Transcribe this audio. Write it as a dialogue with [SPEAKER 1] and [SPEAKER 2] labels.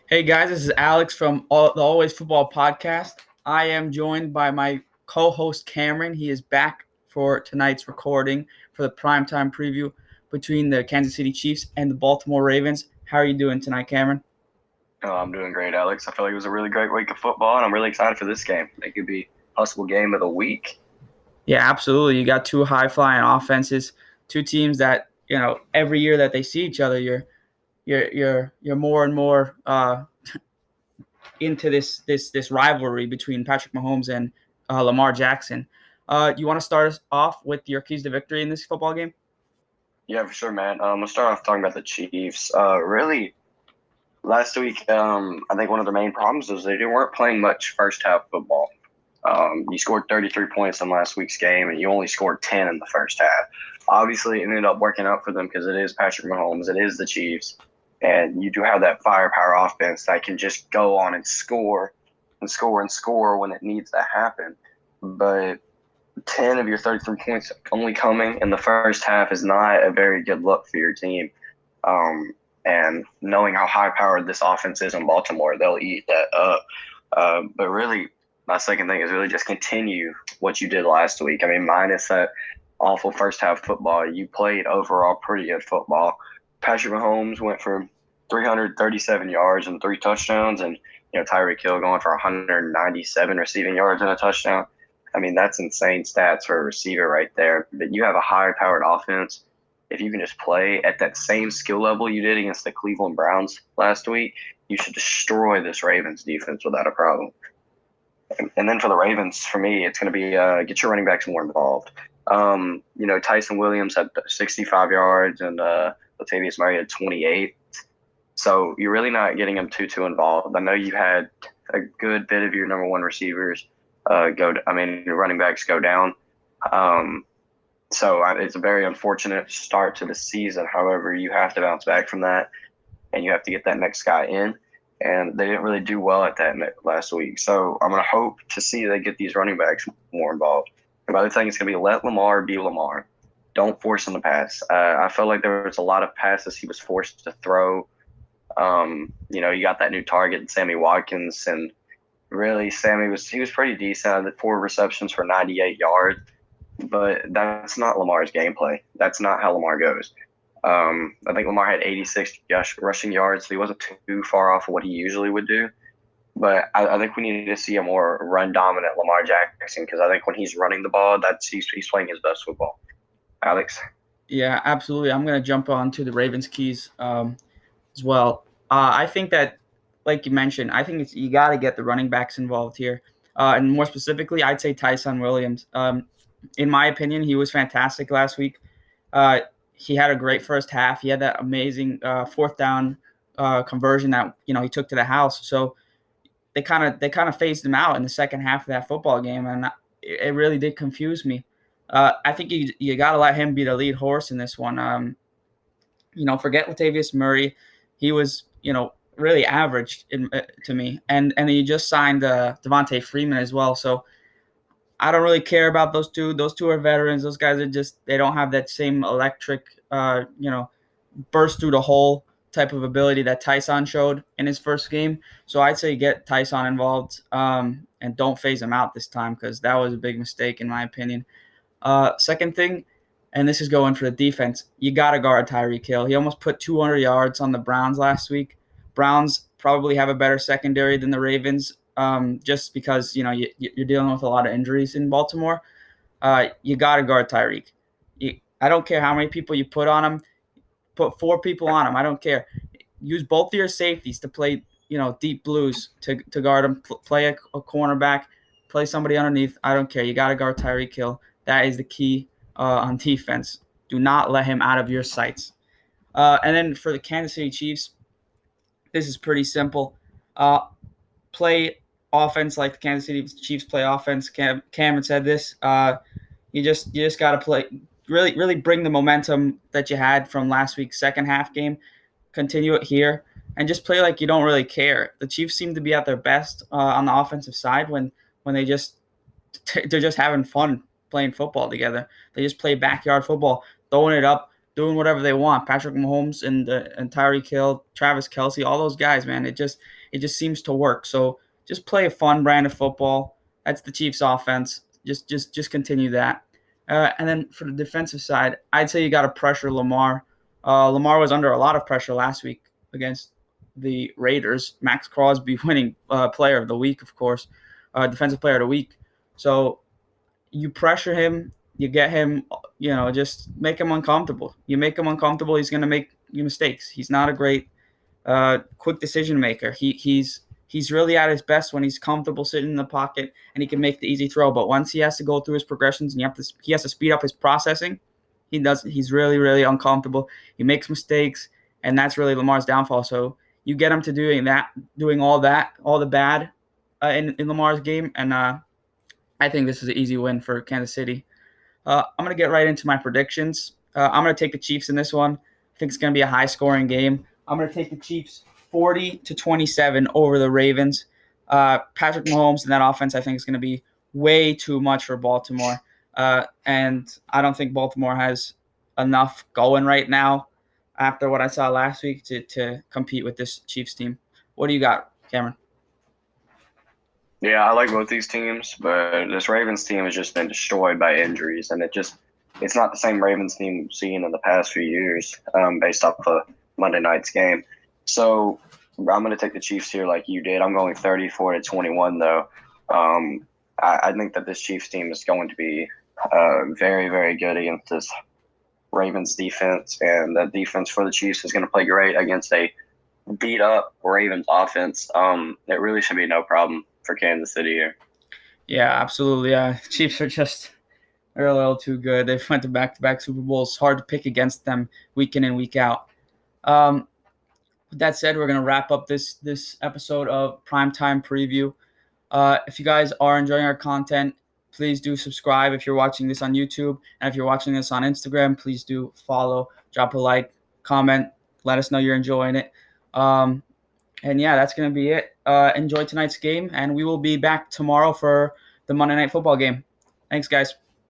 [SPEAKER 1] Hey guys, this is Alex from the Always Football podcast. I am joined by my co-host Cameron. He is back for tonight's recording for the primetime preview between the Kansas City Chiefs and the Baltimore Ravens. How are you doing tonight, Cameron?
[SPEAKER 2] Oh, I'm doing great, Alex. I feel like it was a really great week of football, and I'm really excited for this game. It could be possible game of the week.
[SPEAKER 1] Yeah, absolutely. You got two high-flying offenses, two teams that every year that they see each other, you're more and more into this rivalry between Patrick Mahomes and Lamar Jackson. You want to start us off with your keys to victory in this football game?
[SPEAKER 2] Yeah, for sure, man. We'll start off talking about the Chiefs. Really, last week, I think one of the main problems was they weren't playing much first half football. You scored 33 points in last week's game, and you only scored 10 in the first half. Obviously, it ended up working out for them because it is Patrick Mahomes, it is the Chiefs, and you do have that firepower offense that can just go on and score and score and score when it needs to happen. But 10 of your 33 points only coming in the first half is not a very good look for your team. And knowing how high powered this offense is in Baltimore, they'll eat that up. But really, my second thing is really just continue what you did last week. I mean, minus that awful first half football, you played overall pretty good football. Patrick Mahomes went for 337 yards and 3 touchdowns, and Tyreek Hill going for 197 receiving yards and a touchdown. I mean, that's insane stats for a receiver right there. But you have a high-powered offense. If you can just play at that same skill level you did against the Cleveland Browns last week, you should destroy this Ravens defense without a problem. And then for the Ravens, for me, it's going to be get your running backs more involved. Tyson Williams had 65 yards and Latavius Murray had 28. So you're really not getting them too involved. I know you had a good bit of your number one receivers your running backs go down. So it's a very unfortunate start to the season. However, you have to bounce back from that, and you have to get that next guy in. And they didn't really do well at that last week. So I'm going to hope to see they get these running backs more involved. And the other thing is going to be let Lamar be Lamar. Don't force him to pass. I felt like there was a lot of passes he was forced to throw. You got that new target, Sammy Watkins, and really Sammy was pretty decent. 4 receptions for 98 yards, but that's not Lamar's gameplay. That's not how Lamar goes. I think Lamar had 86 rushing yards, so he wasn't too far off of what he usually would do. But I think we need to see a more run-dominant Lamar Jackson because I think when he's running the ball, he's playing his best football. Alex?
[SPEAKER 1] Yeah, absolutely. I'm going to jump on to the Ravens keys as well. I think that, like you mentioned, I think you got to get the running backs involved here. And more specifically, I'd say Tyson Williams. In my opinion, he was fantastic last week. He had a great first half. He had that amazing fourth down conversion that he took to the house. So they kind of phased him out in the second half of that football game, and it really did confuse me. I think you got to let him be the lead horse in this one. Forget Latavius Murray. He was really average to me, and you just signed Devontae Freeman as well. So I don't really care about those two. Those two are veterans. Those guys they don't have that same electric, burst through the hole type of ability that Tyson showed in his first game. So I'd say get Tyson involved and don't phase him out this time because that was a big mistake in my opinion. Second thing, and this is going for the defense, you got to guard Tyreek Hill. He almost put 200 yards on the Browns last week. Browns probably have a better secondary than the Ravens just because, you're dealing with a lot of injuries in Baltimore. You got to guard Tyreek. I don't care how many people you put on him. Put 4 people on him. I don't care. Use both of your safeties to play, deep blues to guard him. Play a cornerback. Play somebody underneath. I don't care. You got to guard Tyreek Hill. That is the key on defense. Do not let him out of your sights. And then for the Kansas City Chiefs, this is pretty simple. Play offense like the Kansas City Chiefs play offense. Cameron said this. You just got to play. Really bring the momentum that you had from last week's second half game. Continue it here and just play like you don't really care. The Chiefs seem to be at their best on the offensive side when they're just having fun playing football together. They just play backyard football, throwing it up, doing whatever they want. Patrick Mahomes and Tyreek Hill, Travis Kelce, all those guys, man. It just seems to work. So just play a fun brand of football. That's the Chiefs' offense. Just continue that. And then for the defensive side, I'd say you got to pressure Lamar. Lamar was under a lot of pressure last week against the Raiders. Max Crosby winning Player of the Week, of course, Defensive Player of the Week. So you pressure him, you get him, just make him uncomfortable. You make him uncomfortable, he's going to make mistakes. He's not a great quick decision maker. He's really at his best when he's comfortable sitting in the pocket and he can make the easy throw. But once he has to go through his progressions and he has to speed up his processing, he's really, really uncomfortable. He makes mistakes, and that's really Lamar's downfall. So you get him to doing all the bad in Lamar's game, and I think this is an easy win for Kansas City. I'm going to get right into my predictions. I'm going to take the Chiefs in this one. I think it's going to be a high-scoring game. I'm going to take the Chiefs 40-27 over the Ravens. Patrick Mahomes and that offense, I think, is going to be way too much for Baltimore. And I don't think Baltimore has enough going right now after what I saw last week to compete with this Chiefs team. What do you got, Cameron?
[SPEAKER 2] Yeah, I like both these teams, but this Ravens team has just been destroyed by injuries, and it's not the same Ravens team we've seen in the past few years, based off of Monday night's game. So I'm going to take the Chiefs here like you did. I'm going 34-21, though. I think that this Chiefs team is going to be very, very good against this Ravens defense, and the defense for the Chiefs is going to play great against a beat-up Ravens offense. It really should be no problem for Kansas City here.
[SPEAKER 1] Yeah, absolutely. Chiefs they're a little too good. They've went to back-to-back Super Bowls. It's hard to pick against them week in and week out. With that said, we're going to wrap up this episode of Primetime Preview. If you guys are enjoying our content, please do subscribe if you're watching this on YouTube. And if you're watching this on Instagram, please do follow, drop a like, comment, let us know you're enjoying it. And yeah, that's going to be it. Enjoy tonight's game, and we will be back tomorrow for the Monday Night Football game. Thanks, guys.